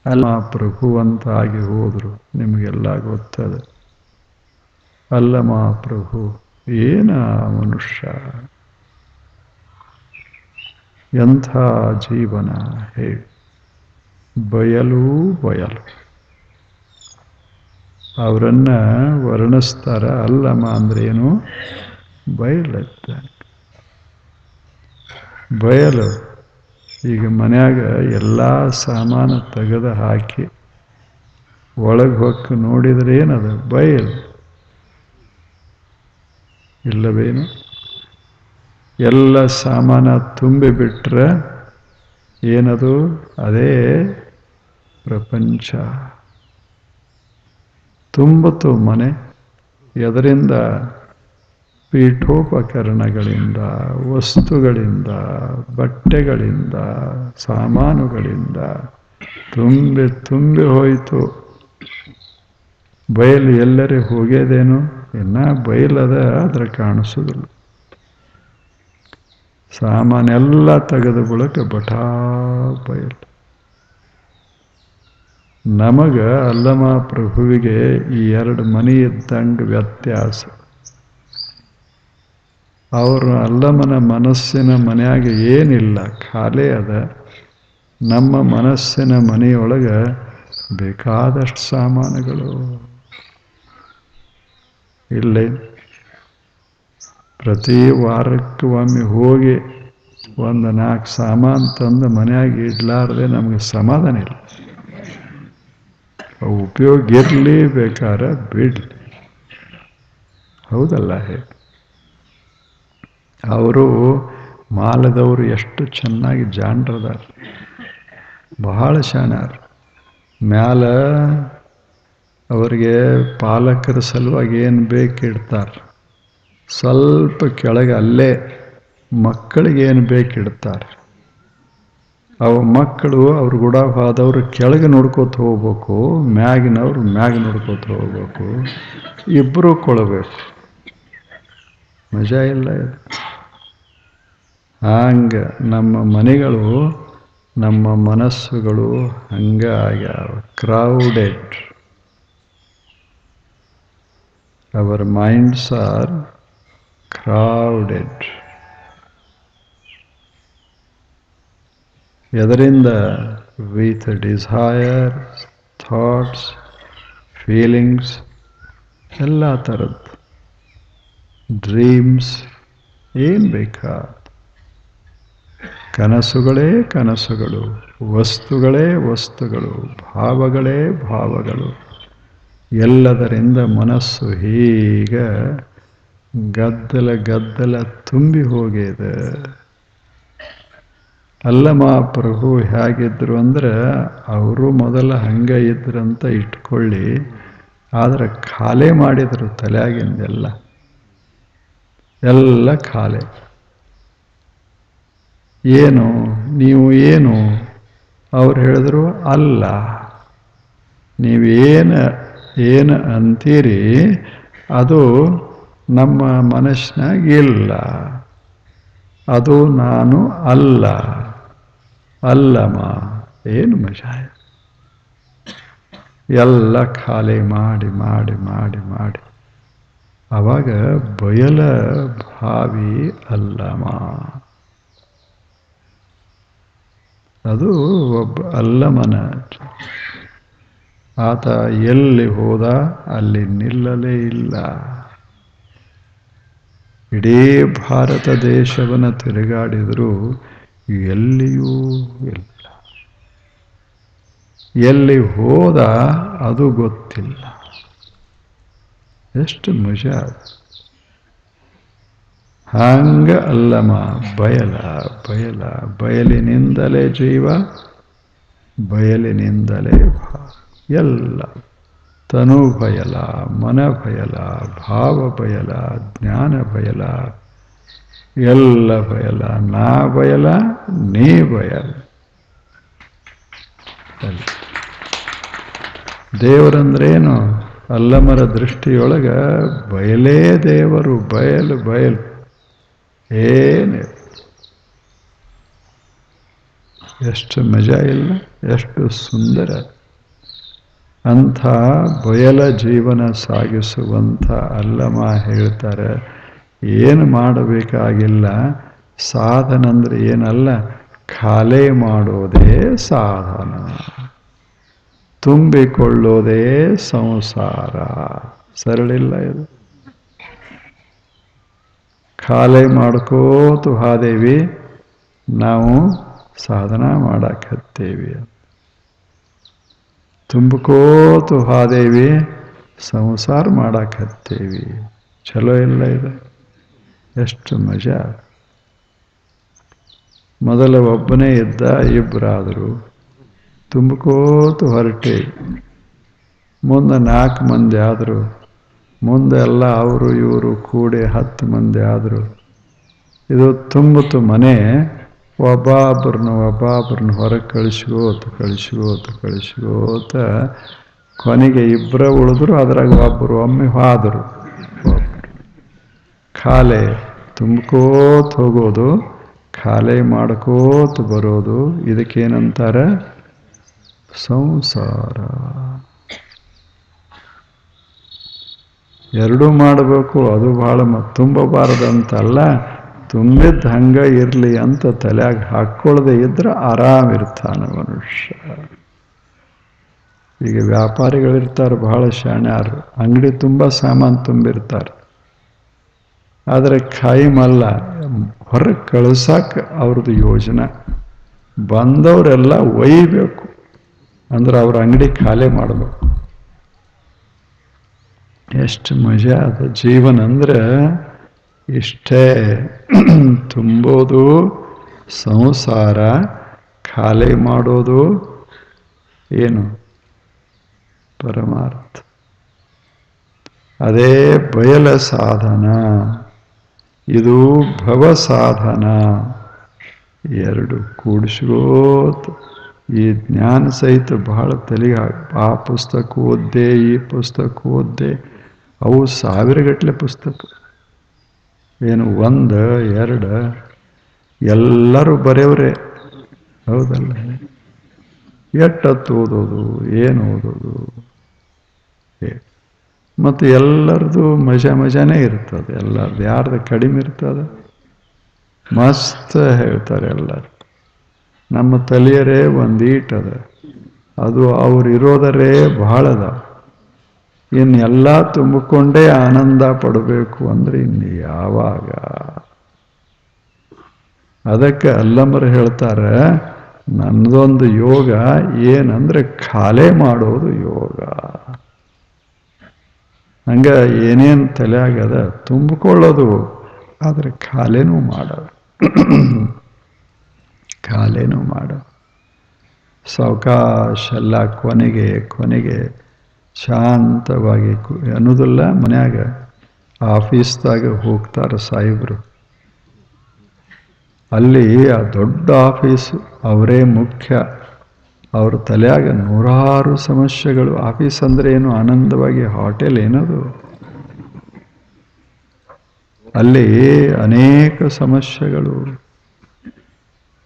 ಅಲ್ಲ ಪ್ರಭುವಂತಾಗಿ ಹೋದರು. ನಿಮಗೆಲ್ಲ ಗೊತ್ತದೆ. ಅಲ್ಲ ಮಹಾಪ್ರಭು ಏನ ಮನುಷ್ಯ, ಎಂಥ ಜೀವನ ಹೇಳಿ. ಬಯಲು ಬಯಲು ಅವರನ್ನ ವರ್ಣಿಸ್ತಾರ. ಅಲ್ಲಮ್ಮ ಅಂದ್ರೇನು? ಬಯಲತ್ತ ಬಯಲು. ಈಗ ಮನ್ಯಾಗ ಎಲ್ಲ ಸಾಮಾನು ತೆಗೆದು ಹಾಕಿ ಒಳಗೆ ಹೊಕ್ಕು ನೋಡಿದ್ರೆ ಏನದು? ಬಯಲು ಇಲ್ಲವೇನು? ಎಲ್ಲ ಸಾಮಾನ ತುಂಬಿ ಬಿಟ್ರೆ ಏನದು? ಅದೇ ಪ್ರಪಂಚ. ತುಂಬತು ಮನೆ. ಎದರಿಂದ? ಪೀಠೋಪಕರಣಗಳಿಂದ, ವಸ್ತುಗಳಿಂದ, ಬಟ್ಟೆಗಳಿಂದ, ಸಾಮಾನುಗಳಿಂದ ತುಂಬಿ ತುಂಬಿ ಹೋಯಿತು. ಬಯಲು ಎಲ್ಲರೇ ಹೋಗ್ಯದೇನು? ಇನ್ನ ಬಯಲದ, ಅದ್ರ ಕಾಣಿಸೋದಿಲ್ಲ. ಸಾಮಾನೆಲ್ಲ ತೆಗೆದ ಬಳಿಕ ಬಟಾ ಬಯಲು. ನಮಗ ಅಲ್ಲಮ ಪ್ರಭುವಿಗೆ ಈ ಎರಡು ಮನೆ ಇದ್ದಂಗೆ ವ್ಯತ್ಯಾಸ. ಅವರು ಅಲ್ಲಮನ ಮನಸ್ಸಿನ ಮನೆಯಾಗ ಏನಿಲ್ಲ, ಖಾಲಿ ಅದ. ನಮ್ಮ ಮನಸ್ಸಿನ ಮನೆಯೊಳಗೆ ಬೇಕಾದಷ್ಟು ಸಾಮಾನುಗಳು ಇಲ್ಲೇ. ಪ್ರತಿ ವಾರಕ್ಕೆ ಒಮ್ಮೆ ಹೋಗಿ ಒಂದು 4 ಸಾಮಾನು ತಂದು ಮನೆಯಾಗ ಇಡ್ಲಾರ್ದೆ ನಮಗೆ ಸಮಾಧಾನ ಇಲ್ಲ. ಅವು ಉಪಯೋಗ ಇರಲಿ, ಬೇಕಾದ್ರೆ ಬಿಡಲಿ. ಹೌದಲ್ಲ? ಹೇಗೆ ಅವರು ಮಾಲದವರು ಎಷ್ಟು ಚೆನ್ನಾಗಿ ಜಾಣರದಾರ, ಬಹಳ ಶಾಣ್ಯಾರ. ಮ್ಯಾಲ ಅವರಿಗೆ ಪಾಲಕರ ಸಲುವಾಗಿ ಏನು ಬೇಕಿಡ್ತಾರೆ, ಸ್ವಲ್ಪ ಕೆಳಗೆ ಅಲ್ಲೇ ಮಕ್ಕಳಿಗೆ ಏನು ಬೇಕಿಡ್ತಾರೆ. ಅವು ಮಕ್ಕಳು ಅವ್ರ ಕೂಡ ಹೋದವರು ಕೆಳಗೆ ನೋಡ್ಕೋತ ಹೋಗ್ಬೇಕು, ಮ್ಯಾಗಿನವ್ರು ಮ್ಯಾಗ ನೋಡ್ಕೋತ ಹೋಗ್ಬೇಕು. ಇಬ್ಬರು ಕೊಡಬೇಕು. ಮಜಾ ಇಲ್ಲ ಇದು. ಹಂಗೆ ನಮ್ಮ ಮನೆಗಳು, ನಮ್ಮ ಮನಸ್ಸುಗಳು ಹಂಗ ಆಗ್ಯಾವ. Crowded. Our minds are crowded. ಎದರಿಂದ? ವಿತ್ ಡಿಸೈರ್, ಥಾಟ್ಸ್, ಫೀಲಿಂಗ್ಸ್, ಎಲ್ಲ ಥರದ್ದು. ಡ್ರೀಮ್ಸ್, ಏನು ಬೇಕಾ? ಕನಸುಗಳೇ ಕನಸುಗಳು, ವಸ್ತುಗಳೇ ವಸ್ತುಗಳು, ಭಾವಗಳೇ ಭಾವಗಳು. ಎಲ್ಲದರಿಂದ ಮನಸ್ಸು ಹೀಗೆ ಗದ್ದಲ ಗದ್ದಲ ತುಂಬಿ ಹೋಗಿದೆ. ಅಲ್ಲಮ ಪ್ರಭು ಹೇಗಿದ್ರು ಅಂದ್ರೆ, ಅವರು ಮೊದಲ ಹಂಗೆ ಇದ್ರಂತ ಇಟ್ಕೊಳ್ಳಿ. ಆದರೆ ಖಾಲಿ ಮಾಡಿದರು ತಲೆಯಾಗಿಂದೆಲ್ಲ. ಎಲ್ಲ ಖಾಲಿ. ಏನು? ನೀವು ಏನು? ಅವ್ರು ಹೇಳಿದ್ರು, ಅಲ್ಲ, ನೀವೇನು ಅಂತೀರಿ ಅದು ನಮ್ಮ ಮನಸ್ಸಿನಾಗ ಇಲ್ಲ. ಅದು ನಾನು ಅಲ್ಲ. ಅಲ್ಲಮ್ಮ. ಏನು ಮಜಾ! ಎಲ್ಲ ಖಾಲಿ ಮಾಡಿ ಮಾಡಿ ಮಾಡಿ ಮಾಡಿ ಆವಾಗ ಬಯಲ ಭಾವಿ ಅಲ್ಲಮ. ಅದು ಒಬ್ಬ ಅಲ್ಲಮನ. ಆತ ಎಲ್ಲಿ ಹೋದ ಅಲ್ಲಿ ನಿಲ್ಲಲೇ ಇಲ್ಲ. ಇಡೀ ಭಾರತ ದೇಶವನ್ನು ತಿರುಗಾಡಿದರೂ ಎಲ್ಲಿಯೂ ಇಲ್ಲ. ಎಲ್ಲಿ ಹೋದ ಅದು ಗೊತ್ತಿಲ್ಲ. ಎಷ್ಟು ಮಜಾ! ಹಂಗ ಅಲ್ಲಮ ಬಯಲ ಬಯಲ. ಬಯಲಿನಿಂದಲೇ ಜೀವ, ಬಯಲಿನಿಂದಲೇ ಎಲ್ಲ. ತನು ಬಯಲ, ಮನ ಬಯಲ, ಭಾವ ಬಯಲ, ಜ್ಞಾನ ಬಯಲ, ಎಲ್ಲ ಬಯಲ. ನಾ ಬಯಲ, ನೀ ಬಯಲ. ದೇವರಂದ್ರೇನು? ಅಲ್ಲಮರ ದೃಷ್ಟಿಯೊಳಗ ಬಯಲೇ ದೇವರು. ಬಯಲು ಬಯಲು ಏನೇ. ಎಷ್ಟು ಮಜಾ ಇಲ್ಲ? ಎಷ್ಟು ಸುಂದರ! ಅಂಥ ಬಯಲ ಜೀವನ ಸಾಗಿಸುವಂಥ ಅಲ್ಲಮ ಹೇಳ್ತಾರೆ, ಏನು ಮಾಡಬೇಕಾಗಿಲ್ಲ, ಸಾಧನ ಅಂದರೆ ಏನಲ್ಲ, ಖಾಲಿ ಮಾಡೋದೇ ಸಾಧನ, ತುಂಬಿಕೊಳ್ಳೋದೇ ಸಂಸಾರ. ಸರಳಿಲ್ಲ ಇದು. ಖಾಲಿ ಮಾಡ್ಕೋತು ಹಾದೇವಿ, ನಾವು ಸಾಧನ ಮಾಡಾಕತ್ತೇವಿ. ತುಂಬಿಕೋತು ಹಾದೇವಿ, ಸಂಸಾರ ಮಾಡಾಕತ್ತೇವಿ. ಚಲೋ ಇಲ್ಲ ಇದು? ಎಷ್ಟು ಮಜಾ. ಮೊದಲ ಒಬ್ಬನೇ ಇದ್ದ, ಇಬ್ಬರಾದರು, ತುಂಬಿಕೋತು ಹೊರಟೆ. ಮುಂದೆ 4 ಮಂದಿ ಆದರು, ಮುಂದೆ ಎಲ್ಲ ಅವರು ಇವರು ಕೂಡಿ 10 ಮಂದಿ ಆದರು. ಇದು ತುಂಬಿತು ಮನೆ. ಒಬ್ಬೊಬ್ಬರನ್ನು ಹೊರಗೆ ಕಳಿಸ್ಕೋತ ಕೊನೆಗೆ 2 ಉಳಿದ್ರು. ಅದ್ರಾಗ ಒಬ್ಬರು ಒಮ್ಮೆ ಹೋದರು. ಖಾಲಿ ತುಂಬ್ಕೋತ ಹೋಗೋದು, ಖಾಲಿ ಮಾಡ್ಕೋತ ಬರೋದು, ಇದಕ್ಕೇನಂತಾರೆ? ಸಂಸಾರ. ಎರಡೂ ಮಾಡಬೇಕು. ಅದು ಭಾಳ ತುಂಬಬಾರದಂತಲ್ಲ, ತುಂಬಿದ್ದು ಹಂಗ ಇರಲಿ ಅಂತ ತಲೆಯಾಗ ಹಾಕ್ಕೊಳ್ಳದೆ ಇದ್ರೆ ಆರಾಮಿರ್ತಾನ ಮನುಷ್ಯ. ಈಗ ವ್ಯಾಪಾರಿಗಳಿರ್ತಾರೆ ಬಹಳ ಶಾಣ್ಯಾರು, ಅಂಗಡಿ ತುಂಬ ಸಾಮಾನು ತುಂಬಿರ್ತಾರೆ. ಆದರೆ ಖಾಯಿಮಲ್ಲ, ಹೊರಗೆ ಕಳ್ಸಕ್ಕೆ ಅವ್ರದ್ದು ಯೋಜನೆ. ಬಂದವರೆಲ್ಲ ಒಯ್ಯಬೇಕು ಅಂದ್ರೆ ಅವ್ರ ಅಂಗಡಿ ಖಾಲಿ ಮಾಡಬೇಕು. ಎಷ್ಟು ಮಜಾ ಅದು ಜೀವನ ಅಂದರೆ ಇಷ್ಟೇ. ತುಂಬೋದು ಸಂಸಾರ, ಖಾಲಿ ಮಾಡೋದು ಏನು? ಪರಮಾರ್ಥ. ಅದೇ ಬಯಲ ಸಾಧನ, ಇದು ಭವ ಸಾಧನ. ಎರಡು ಕೂಡಿಸ್ಕೋತ ಈ ಜ್ಞಾನ ಸಹಿತ ಬಹಳ ತಲೆಗೆ ಆ ಪುಸ್ತಕ ಓದ್ದೆ, ಈ ಪುಸ್ತಕ ಓದ್ದೆ. ಅವು 1000 ಗಟ್ಟಲೆ ಪುಸ್ತಕ. ಏನು 1, 2 ಎಲ್ಲರೂ ಬರೆಯವರೇ, ಹೌದಲ್ಲ? ಎಟ್ಟತ್ತು ಓದೋದು, ಏನು ಓದೋದು? ಮತ್ತು ಎಲ್ಲರದು ಮಜಾನೇ ಇರ್ತದೆ. ಎಲ್ಲರದು ಯಾರ್ದು ಕಡಿಮೆ ಇರ್ತದೆ? ಮಸ್ತ್ ಹೇಳ್ತಾರೆ ಎಲ್ಲರು. ನಮ್ಮ ತಲೆಯರೇ ಒಂದೀಟದ, ಅದು ಅವ್ರು ಇರೋದರೇ ಬಹಳದ. ಇನ್ನೆಲ್ಲ ತುಂಬಿಕೊಂಡೇ ಆನಂದ ಪಡಬೇಕು ಅಂದ್ರೆ ಇನ್ನು ಯಾವಾಗ? ಅದಕ್ಕೆ ಅಲ್ಲಮರು ಹೇಳ್ತಾರೆ, ನನ್ನದೊಂದು ಯೋಗ ಏನಂದ್ರೆ ಖಾಲಿ ಮಾಡೋದು ಯೋಗ. ಹಂಗ ಏನೇನು ತಲೆಯಾಗದ ತುಂಬಿಕೊಳ್ಳೋದು, ಆದರೆ ಖಾಲಿನೂ ಮಾಡೋದು. ಖಾಲಿನೂ ಮಾಡೋ ಸಾವಕಾಶ ಎಲ್ಲ ಕೊನೆಗೆ ಶಾಂತವಾಗಿ ಅನ್ನೋದಿಲ್ಲ. ಮನ್ಯಾಗ ಆಫೀಸ್ದಾಗ ಹೋಗ್ತಾರೆ ಸಾಹೇಬರು, ಅಲ್ಲಿ ಆ ದೊಡ್ಡ ಆಫೀಸು ಅವರೇ ಮುಖ್ಯ. ಅವ್ರ ತಲೆಯಾಗ 100 ಸಮಸ್ಯೆಗಳು. ಆಫೀಸ್ ಅಂದ್ರೆ ಏನು? ಆನಂದವಾಗಿ ಹೋಟೆಲ್ ಏನದು? ಅಲ್ಲಿ ಅನೇಕ ಸಮಸ್ಯೆಗಳು.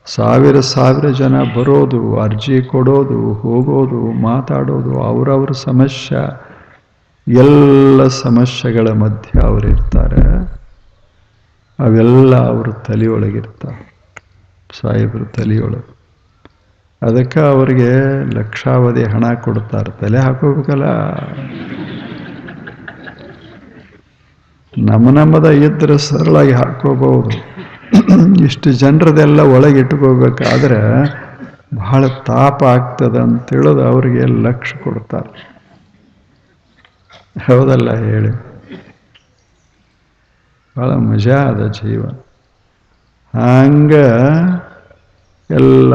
1000 ಜನ ಬರೋದು, ಅರ್ಜಿ ಕೊಡೋದು, ಹೋಗೋದು, ಮಾತಾಡೋದು, ಅವರವ್ರ ಸಮಸ್ಯೆ. ಎಲ್ಲ ಸಮಸ್ಯೆಗಳ ಮಧ್ಯೆ ಅವರಿರ್ತಾರೆ. ಅವೆಲ್ಲ ಅವ್ರ ತಲೆಯೊಳಗಿರ್ತಾರೆ, ಸಾಹೇಬ್ರ ತಲೆಯೊಳಗೆ. ಅದಕ್ಕೆ ಅವ್ರಿಗೆ ಲಕ್ಷಾವಧಿ ಹಣ ಕೊಡ್ತಾರೆ. ತಲೆ ಹಾಕೋಬೇಕಲ್ಲ. ನಮ್ಮದ ಇದ್ರೆ ಸರಳಾಗಿ ಹಾಕೋಬಹುದು. ಇಷ್ಟು ಜನರದೆಲ್ಲ ಒಳಗೆ ಇಟ್ಕೋಬೇಕಾದ್ರೆ ಬಹಳ ತಾಪ ಆಗ್ತದೆ ಅಂತೇಳೋದು ಅವ್ರಿಗೆ ಲಕ್ಷ ಕೊಡ್ತಾರೆ. ಹೌದಲ್ಲ ಹೇಳಿ? ಬಹಳ ಮಜಾ ಅದ ಜೀವನ. ಹಂಗ ಎಲ್ಲ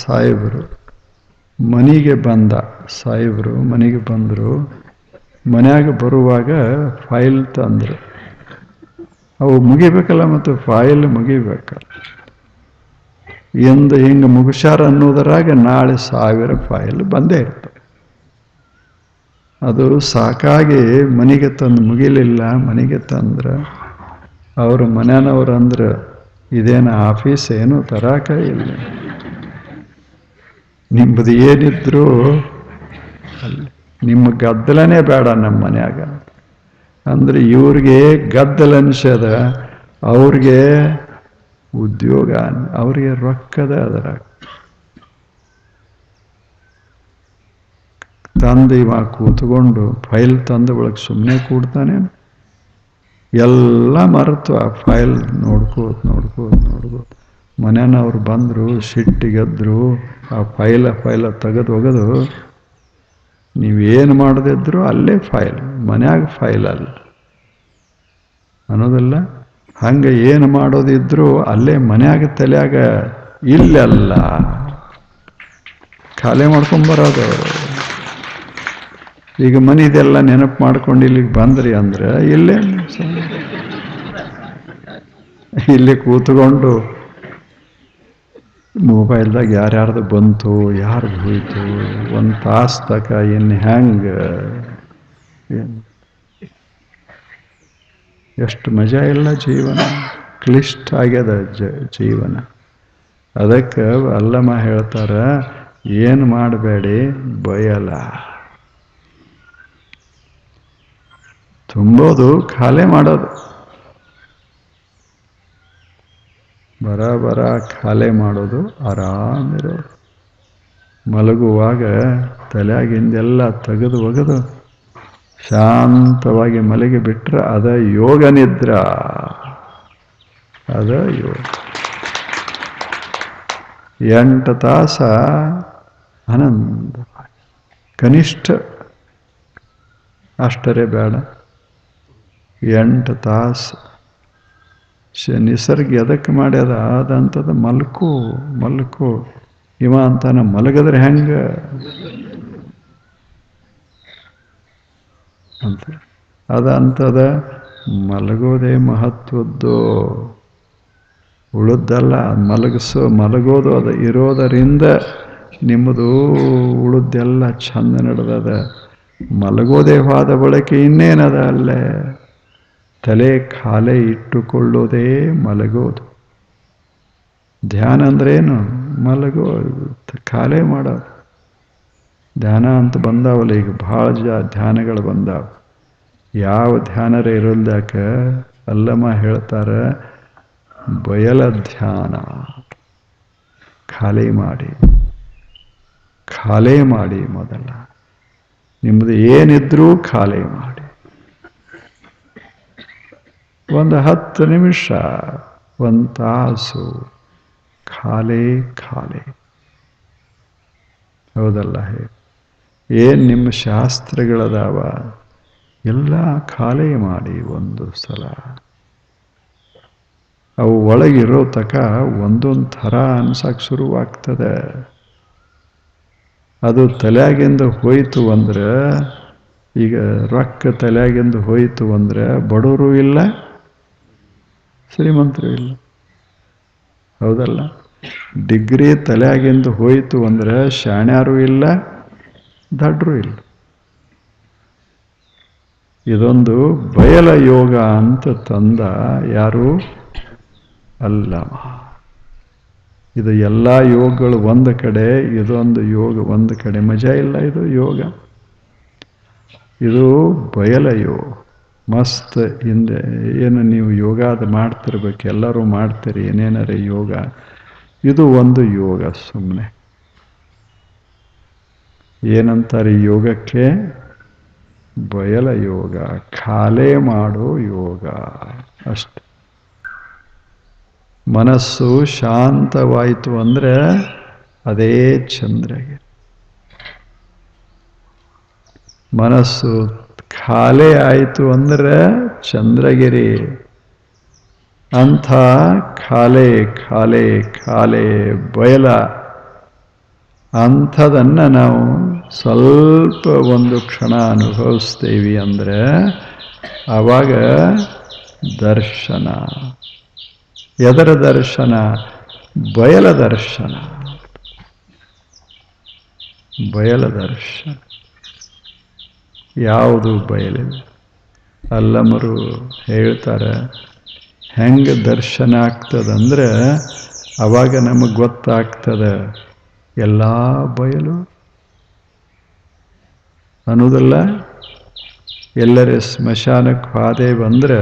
ಸಾಹೇಬರು ಮನೆಗೆ ಬಂದ. ಸಾಹೇಬರು ಮನೆಗೆ ಬಂದರು. ಮನ್ಯಾಗ ಬರುವಾಗ ಫೈಲ್ ತಂದರು. ಅವು ಮುಗಿಬೇಕಲ್ಲ, ಮತ್ತು ಫೈಲ್ ಮುಗಿಬೇಕಲ್ಲ. ಎಂದು ಹಿಂಗೆ ಮುಗಿಸ್ಯಾರ ಅನ್ನೋದರಾಗ ನಾಳೆ 1000 ಫೈಲ್ ಬಂದೇ ಇರ್ತವೆ. ಅದು ಸಾಕಾಗಿ ಮನೆಗೆ ತಂದು ಮುಗಿಲಿಲ್ಲ. ಮನೆಗೆ ತಂದ್ರೆ ಅವರು ಮನೆಯವ್ರು ಅಂದ್ರೆ, ಇದೇನು ಆಫೀಸ್ ಏನು ತರಾಕ ಇಲ್ಲ, ನಿಮ್ಮದು ಏನಿದ್ರು ಅಲ್ಲಿ ನಿಮ್ಮ ಗದ್ದಲನೇ ಬೇಡ ನಮ್ಮ ಮನ್ಯಾಗ. ಅಂದ್ರೆ ಇವ್ರಿಗೆ ಗದ್ದಲ ಅನ್ಸದ, ಅವ್ರಿಗೆ ಉದ್ಯೋಗ, ಅವ್ರಿಗೆ ರೊಕ್ಕದ ಅದರ ತಂದು ಇವ ಕೂತ್ಕೊಂಡು ಫೈಲ್ ತಂದು ಒಳಗೆ ಸುಮ್ಮನೆ ಕೂಡ್ತಾನೆ. ಎಲ್ಲ ಮರೆತು ಆ ಫೈಲ್ ನೋಡ್ಕೋತ ಮನೆಯವ್ರು ಬಂದರು, ಸಿಟ್ಟಿಗೆದ್ರು, ಆ ಫೈಲ ತೆಗೆದು ಒಗೆದು, ನೀವೇನು ಮಾಡದಿದ್ರು ಅಲ್ಲೇ ಫೈಲ್, ಮನ್ಯಾಗ ಫೈಲ್ ಅಲ್ಲ ಅನ್ನೋದಲ್ಲ. ಹಂಗೆ ಏನು ಮಾಡೋದಿದ್ರು ಅಲ್ಲೇ ಮನ್ಯಾಗ ತಲೆಯಾಗ ಇಲ್ಲಲ್ಲ, ಖಾಲಿ ಮಾಡ್ಕೊಂಬರೋದು. ಈಗ ಮನಿದೆಲ್ಲ ನೆನಪು ಮಾಡ್ಕೊಂಡು ಇಲ್ಲಿಗೆ ಬಂದ್ರಿ ಅಂದ್ರೆ ಇಲ್ಲಿ ಕೂತ್ಕೊಂಡು ಮೊಬೈಲ್ದಾಗ ಯಾರ್ಯಾರ್ದು ಬಂತು, ಯಾರ್ದು ಹೋಯ್ತು, ಒಂದು ತಾಸು ತಕ ಇನ್ನು ಹೆಂಗೆ, ಎಷ್ಟು ಮಜಾ ಇಲ್ಲ ಜೀವನ, ಕ್ಲಿಷ್ಟ ಆಗ್ಯದ ಜೀವನ. ಅದಕ್ಕೆ ಅಲ್ಲಮ್ಮ ಹೇಳ್ತಾರ, ಏನು ಮಾಡಬೇಡಿ, ಬಯಲ ತುಂಬೋದು, ಖಾಲಿ ಮಾಡೋದು, ಬರ ಖಾಲಿ ಮಾಡೋದು, ಆರಾಮಿರೋದು. ಮಲಗುವಾಗ ತಲೆಯಾಗಿಂದೆಲ್ಲ ತೆಗೆದು ಒಗೆದು ಶಾಂತವಾಗಿ ಮಲಗಿ ಬಿಟ್ರೆ ಅದ ಯೋಗ ನಿದ್ರಾ, ಅದ ಯೋಗ. 8 ತಾಸ ಆನಂದವಾಗಿ, ಕನಿಷ್ಠ ಅಷ್ಟರೇ ಬೇಡ, 8 ತಾಸು ನಿಸರ್ಗ ಎದಕ್ಕೆ ಮಾಡ್ಯದ ಅದಂತದ. ಮಲ್ಕು ಇವ ಅಂತಾನ, ಮಲಗಿದ್ರೆ ಹೆಂಗ ಅಂತ. ಅದಂತದ ಮಲಗೋದೇ ಮಹತ್ವದ್ದು, ಉಳಿದಲ್ಲ. ಮಲಗೋದು ಅದು ಇರೋದರಿಂದ ನಿಮ್ಮದು ಉಳಿದೆಲ್ಲ ಚಂದ ನಡೆದದ. ಮಲಗೋದೇ ಹೋದ ಬಳಕೆ ಇನ್ನೇನದ ಅಲ್ಲೇ. ತಲೆ ಖಾಲಿ ಇಟ್ಟುಕೊಳ್ಳೋದೇ ಮಲಗೋದು. ಧ್ಯಾನ ಅಂದ್ರೇನು? ಖಾಲಿ ಮಾಡೋದು. ಧ್ಯಾನ ಅಂತ ಬಂದಾವಲ್ಲ ಈಗ, ಭಾಳ ಧ್ಯಾನಗಳು ಬಂದಾವ. ಯಾವ ಧ್ಯಾನರೇ ಇರೋಲ್ದಾಕ ಅಲ್ಲಮ್ಮ ಹೇಳ್ತಾರ, ಬಯಲ ಧ್ಯಾನ. ಖಾಲಿ ಮಾಡಿ ಮೊದಲ ನಿಮ್ಮದು ಏನಿದ್ರೂ ಖಾಲಿ ಮಾಡಿ. ಒಂದು 10 ನಿಮಿಷ, 1 ತಾಸು ಖಾಲಿ. ಹೌದಲ್ಲ? ಏನು ನಿಮ್ಮ ಶಾಸ್ತ್ರಗಳದಾವ ಎಲ್ಲ ಖಾಲಿ ಮಾಡಿ ಒಂದು ಸಲ. ಅವು ಒಳಗಿರೋ ತಕ ಒಂದೊಂದು ಥರ ಅನ್ಸಕ್ಕೆ ಶುರುವಾಗ್ತದೆ. ಅದು ತಲೆಯಾಗಿಂದ ಹೋಯಿತು ಅಂದ್ರೆ, ಈಗ ರೊಕ್ಕ ತಲೆಯಾಗಿಂದ ಹೋಯಿತು ಅಂದ್ರೆ ಬಡವರು ಇಲ್ಲ, ಶ್ರೀಮಂತರು ಇಲ್ಲ. ಹೌದಲ್ಲ? ಡಿಗ್ರಿ ತಲೆಯಾಗಿಂದ ಹೋಯಿತು ಅಂದ್ರೆ ಶಾಣ್ಯಾರು ಇಲ್ಲ, ದಡ್ರು ಇಲ್ಲ. ಇದೊಂದು ಬಯಲ ಯೋಗ ಅಂತ ತಂದ ಯಾರು? ಅಲ್ಲಮ. ಇದು ಎಲ್ಲ ಯೋಗಗಳು ಒಂದು ಕಡೆ, ಇದೊಂದು ಯೋಗ ಒಂದು ಕಡೆ. ಮಜಾ ಇಲ್ಲ ಇದು ಯೋಗ? ಇದು ಬಯಲ ಯೋಗ. ಮಸ್ತ್. ಹಿಂದೆ ಏನು ನೀವು ಯೋಗಾದ ಮಾಡ್ತಿರ್ಬೇಕು, ಎಲ್ಲರೂ ಮಾಡ್ತೀರಿ ಏನೇನರೇ ಯೋಗ. ಇದು ಒಂದು ಯೋಗ. ಸುಮ್ಮನೆ ಏನಂತಾರೆ ಯೋಗಕ್ಕೆ? ಬಯಲ ಯೋಗ, ಖಾಲಿ ಮಾಡೋ ಯೋಗ ಅಷ್ಟೆ. ಮನಸ್ಸು ಶಾಂತವಾಯಿತು ಅಂದ್ರೆ ಅದೇ ಚಂದ್ರಗಿರಿ. ಮನಸ್ಸು ಖಾಲಿ ಆಯಿತು ಅಂದ್ರೆ ಚಂದ್ರಗಿರಿ. ಅಂಥ ಖಾಲಿ ಬಯಲ ಅಂಥದನ್ನು ನಾವು ಸ್ವಲ್ಪ ಒಂದು ಕ್ಷಣ ಅನುಭವಿಸ್ತೀವಿ ಅಂದರೆ ಆವಾಗ ದರ್ಶನ. ಎದರ ದರ್ಶನ? ಬಯಲ ದರ್ಶನ. ಯಾವುದು ಬಯಲಿದೆ? ಅಲ್ಲಮರು ಹೇಳ್ತಾರೆ, ಹೆಂಗೆ ದರ್ಶನ ಆಗ್ತದಂದ್ರೆ ಆವಾಗ ನಮಗೆ ಗೊತ್ತಾಗ್ತದೆ ಎಲ್ಲ ಬಯಲು ಅನ್ನೋದಲ್ಲ. ಎಲ್ಲರೇ ಸ್ಮಶಾನಕ್ಕೆ ಹಾದೆ ಬಂದ್ರೆ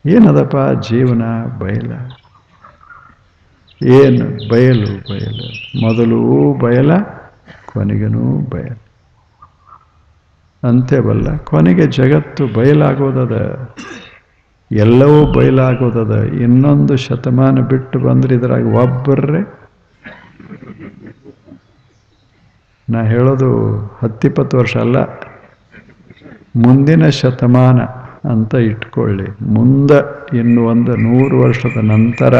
ಏನದಪ್ಪ ಜೀವನ ಬಯಲ. ಏನು ಬಯಲು ಬಯಲು, ಮೊದಲು ಬಯಲ ಕೊನೆಗೂ ಬಯಲು ಅಂತೇವಲ್ಲ. ಕೊನೆಗೆ ಜಗತ್ತು ಬಯಲಾಗೋದದ, ಎಲ್ಲವೂ ಬಯಲಾಗೋದದ. ಇನ್ನೊಂದು ಶತಮಾನ ಬಿಟ್ಟು ಬಂದ್ರೆ ಇದ್ರಾಗ ಒಬ್ಬರ್ರೆ, ನಾ ಹೇಳೋದು 10-20 ವರ್ಷ ಅಲ್ಲ, ಮುಂದಿನ ಶತಮಾನ ಅಂತ ಇಟ್ಕೊಳ್ಳಿ. ಮುಂದೆ ಇನ್ನು ಒಂದು 100 ವರ್ಷದ ನಂತರ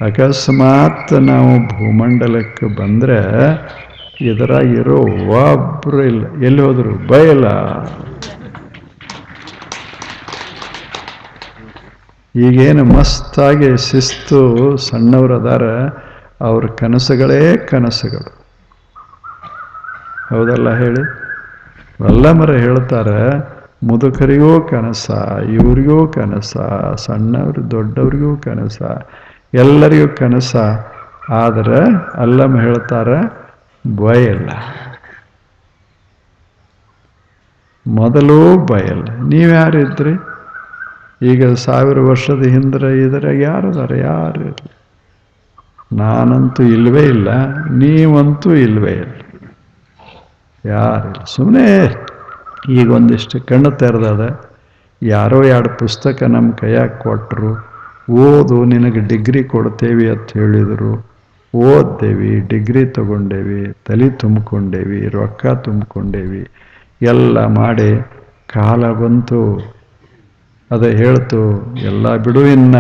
ಅಕಸ್ಮಾತ್ ನಾವು ಭೂಮಂಡಲಕ್ಕೆ ಬಂದರೆ ಇದರಾಗಿರೋ ಒಬ್ಬರು ಇಲ್ಲ. ಎಲ್ಲಿ ಹೋದ್ರು ಬಯಲ. ಈಗೇನು ಮಸ್ತಾಗಿ ಶಿಸ್ತು ಸಣ್ಣವರದಾರ, ಅವ್ರ ಕನಸುಗಳೇ ಕನಸುಗಳು. ಹೌದಲ್ಲ ಹೇಳಿ? ವಲ್ಲಮರ ಹೇಳ್ತಾರೆ, ಮುದುಕರಿಗೂ ಕನಸ, ಇವ್ರಿಗೂ ಕನಸ, ಸಣ್ಣವ್ರು ದೊಡ್ಡವ್ರಿಗೂ ಕನಸ, ಎಲ್ಲರಿಗೂ ಕನಸ. ಆದರೆ ಅಲ್ಲಮ್ಮ ಹೇಳ್ತಾರೆ ಬಯಲ, ಮೊದಲು ಬಯಲ. ನೀವ್ಯಾರಿದ್ರಿ? ಈಗ 1000 ವರ್ಷದ ಹಿಂದೆ ಇದ್ರಾಗ ಯಾರದಾರ? ಯಾರು ಇಲ್ಲ. ನಾನಂತೂ ಇಲ್ವೇ ಇಲ್ಲ, ನೀವಂತೂ ಇಲ್ವೇ ಇಲ್ಲ, ಯಾರಿಲ್ಲ. ಸುಮ್ಮನೆ ಈಗ ಒಂದಿಷ್ಟು ಕಣ್ಣು ತೆರೆದದ, ಯಾರೋ 2 ಪುಸ್ತಕ ನಮ್ಮ ಕೈಯಾಗ ಕೊಟ್ಟರು, ಓದು ನಿನಗೆ ಡಿಗ್ರಿ ಕೊಡ್ತೇವಿ ಅಂತ ಹೇಳಿದರು. ಓದ್ದೇವಿ, ಡಿಗ್ರಿ ತಗೊಂಡೇವಿ, ತಲೆ ತುಂಬಿಕೊಂಡೇವಿ, ರೊಕ್ಕ ತುಂಬಿಕೊಂಡೇವಿ, ಎಲ್ಲ ಮಾಡಿ ಕಾಲ ಬಂತು. ಅದೇ ಹೇಳ್ತು, ಎಲ್ಲ ಬಿಡು, ಇನ್ನ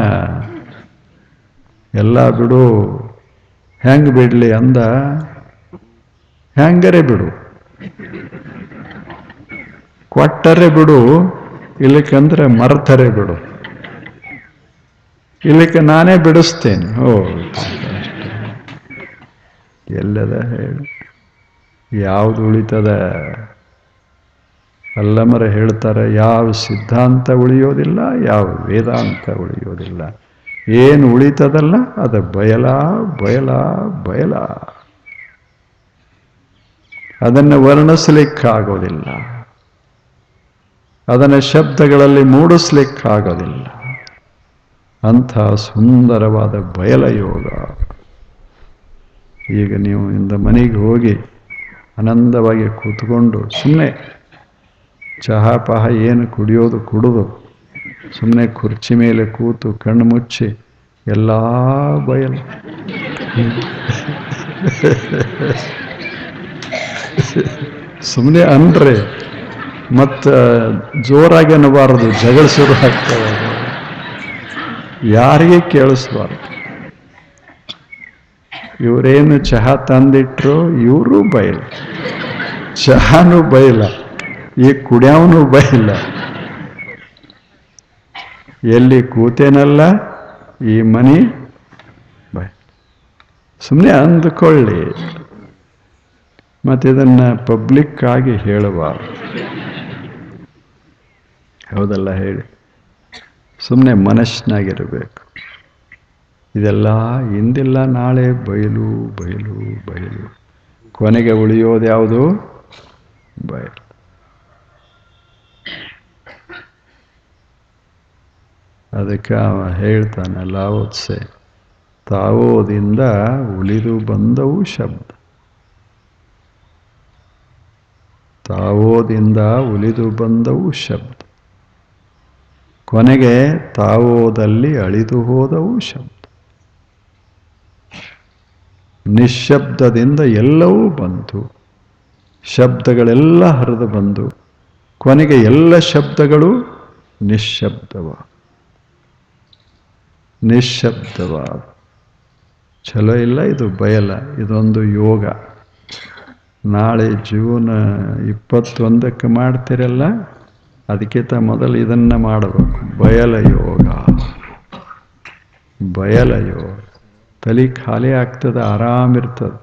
ಎಲ್ಲ ಬಿಡು. ಹೆಂಗೆ ಬಿಡಲಿ ಅಂದ, ಹೆಂಗರೆ ಬಿಡು, ಕೊಟ್ಟರೆ ಬಿಡು, ಇಲ್ಲಿಕಂದ್ರೆ ಮರ್ತರೆ ಬಿಡು, ಇಲ್ಲಿಕ್ಕೆ ನಾನೇ ಬಿಡಿಸ್ತೇನೆ. ಎಲ್ಲದ ಹೇಳಿ, ಯಾವುದು ಉಳಿತದ? ಅಲ್ಲಮರ ಹೇಳ್ತಾರೆ, ಯಾವ ಸಿದ್ಧಾಂತ ಉಳಿಯೋದಿಲ್ಲ, ಯಾವ ವೇದಾಂತ ಉಳಿಯೋದಿಲ್ಲ. ಏನು ಉಳಿತದಲ್ಲ ಅದು ಬಯಲ ಬಯಲ ಬಯಲ. ಅದನ್ನು ವರ್ಣಿಸಲಿಕ್ಕಾಗೋದಿಲ್ಲ, ಅದನ್ನು ಶಬ್ದಗಳಲ್ಲಿ ಮೂಡಿಸ್ಲಿಕ್ಕಾಗೋದಿಲ್ಲ. ಅಂಥ ಸುಂದರವಾದ ಬಯಲ ಯೋಗ. ಈಗ ನೀವು ಇಂದ ಮನೆಗೆ ಹೋಗಿ ಆನಂದವಾಗಿ ಕೂತ್ಕೊಂಡು ಸುಮ್ಮನೆ ಚಹಾ ಪಹ ಏನು ಕುಡಿಯೋದು ಕುಡಿದು ಸುಮ್ಮನೆ ಕುರ್ಚಿ ಮೇಲೆ ಕೂತು ಕಣ್ಣು ಮುಚ್ಚಿ ಎಲ್ಲ ಬಯಲು. ಸುಮ್ಮನೆ ಅನ್ರಿ, ಮತ್ತು ಜೋರಾಗಿ ಅನ್ನಬಾರದು, ಜಗಳ ಶುರು ಆಗ್ತವೆ, ಯಾರಿಗೆ ಕೇಳಿಸ್ಬಾರ್ದು. ಇವರೇನು ಚಹಾ ತಂದಿಟ್ರು, ಇವರು ಬಯಲು, ಚಹಾನು ಬಯಲ, ಈ ಕುಡಿಯವನು ಬಯಲ. ಎಲ್ಲಿ ಕೂತೇನಲ್ಲ ಈ ಮನಿ ಬಯ. ಸುಮ್ಮನೆ ಅಂದುಕೊಳ್ಳಿ, ಮತ್ತಿದನ್ನು ಪಬ್ಲಿಕ್ ಆಗಿ ಹೇಳಬಾರ್ದು. ಹೌದಲ್ಲ ಹೇಳಿ? ಸುಮ್ಮನೆ ಮನಸ್ಸಿನಾಗಿರಬೇಕು. ಇದೆಲ್ಲ ಇಂದಿಲ್ಲ ನಾಳೆ ಬಯಲು ಬಯಲು ಬಯಲು. ಕೊನೆಗೆ ಉಳಿಯೋದು ಯಾವುದು? ಬಯಲು. ಅದಕ್ಕೆ ಅವ ಹೇಳ್ತಾನೆ ಲಾವೋತ್ಸೆ, ತಾವೋದಿಂದ ಉಳಿದು ಬಂದವು ಶಬ್ದ, ತಾವೋದಿಂದ ಉಳಿದು ಬಂದವು ಶಬ್ದ, ಕೊನೆಗೆ ತಾವೋದಲ್ಲಿ ಅಳಿದು ಹೋದವು ಶಬ್ದ. ನಿಶ್ಶಬ್ದದಿಂದ ಎಲ್ಲವೂ ಬಂತು, ಶಬ್ದಗಳೆಲ್ಲ ಹರಿದು ಬಂದು ಕೊನೆಗೆ ಎಲ್ಲ ಶಬ್ದಗಳು ನಿಶ್ಶಬ್ದವಾದ. ನಿಶ್ಶಬ್ದವಾದ ಚಲೋ ಇಲ್ಲ? ಇದು ಬಯಲ. ಇದೊಂದು ಯೋಗ. ನಾಳೆ ಜೂನ್ 21ಕ್ಕೆ ಮಾಡ್ತಿರಲ್ಲ, ಅದಕ್ಕಿಂತ ಮೊದಲು ಇದನ್ನು ಮಾಡಬೇಕು. ಬಯಲ ಯೋಗ, ಬಯಲ ಯೋಗ. ತಲೆ ಖಾಲಿ ಆಗ್ತದೆ, ಆರಾಮಿರ್ತದೆ.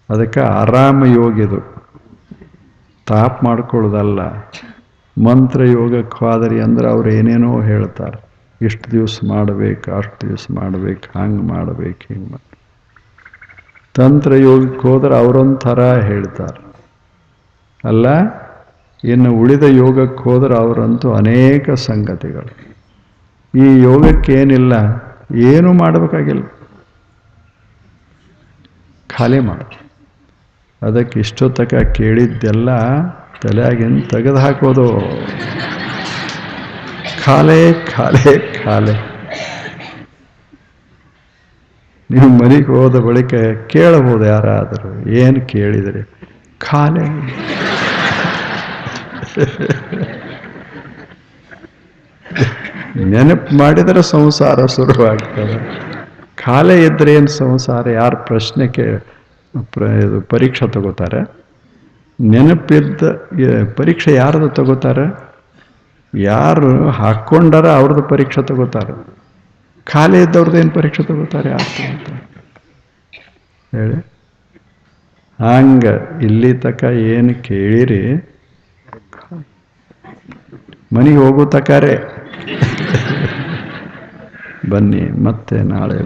ಅದಕ್ಕೆ ಆರಾಮ ಯೋಗಿದು, ತಾಪ್ ಮಾಡ್ಕೊಳ್ಳೋದಲ್ಲ. ಮಂತ್ರ ಯೋಗಕ್ಕೆ ಹೋದ್ರಿ ಅಂದ್ರೆ ಅವ್ರು ಏನೇನೋ ಹೇಳ್ತಾರೆ, ಇಷ್ಟು ದಿವಸ ಮಾಡಬೇಕು, ಅಷ್ಟು ದಿವಸ ಮಾಡಬೇಕು, ಹಂಗೆ ಮಾಡಬೇಕು, ಹಿಂಗೆ ಮಾಡಿ. ತಂತ್ರ ಯೋಗಕ್ಕೆ ಹೋದ್ರೆ ಅವರೊಂಥರ ಹೇಳ್ತಾರೆ. ಅಲ್ಲ, ಇನ್ನು ಉಳಿದ ಯೋಗಕ್ಕೆ ಹೋದ್ರೆ ಅವರಂತೂ ಅನೇಕ ಸಂಗತಿಗಳು. ಈ ಯೋಗಕ್ಕೇನಿಲ್ಲ, ಏನೂ ಮಾಡಬೇಕಾಗಿಲ್ಲ, ಖಾಲಿ ಮಾಡು. ಅದಕ್ಕೆ ಇಷ್ಟೊತ್ತಕ ಕೇಳಿದ್ದೆಲ್ಲ ತಲೆಯಾಗಿಂದ ತೆಗೆದು ಹಾಕೋದು. ಖಾಲೆ ಖಾಲೆ ಖಾಲೆ. ನೀವು ಮನೆಗೆ ಹೋದ ಬಳಿಕ ಕೇಳಬಹುದು ಯಾರಾದರೂ, ಏನು ಕೇಳಿದರೆ? ಖಾಲೆ. ನೆನಪು ಮಾಡಿದರೆ ಸಂಸಾರ ಶುರುವಾಗ್ತದೆ. ಖಾಲೆ ಇದ್ರೆ ಏನು ಸಂಸಾರ? ಯಾರು ಪ್ರಶ್ನೆಗೆ ಇದು ಪರೀಕ್ಷೆ ತಗೋತಾರೆ? ನೆನಪಿದ್ದ ಪರೀಕ್ಷೆ ಯಾರ್ದು ತಗೋತಾರೆ? ಯಾರು ಹಾಕ್ಕೊಂಡಾರ ಅವ್ರದ್ದು ಪರೀಕ್ಷೆ ತಗೋತಾರೆ. ಖಾಲಿ ಇದ್ದವ್ರದ್ದು ಏನು ಪರೀಕ್ಷೆ ತಗೋತಾರೆ? ಯಾರು ತಗೋತಾರೆ ಹೇಳಿ? ಹಂಗ ಇಲ್ಲಿ ತಕ ಏನು ಕೇಳಿರಿ, ಮನೆಗೆ ಹೋಗೋ ತಕಾರೆ. ಬನ್ನಿ ಮತ್ತೆ ನಾಳೆ.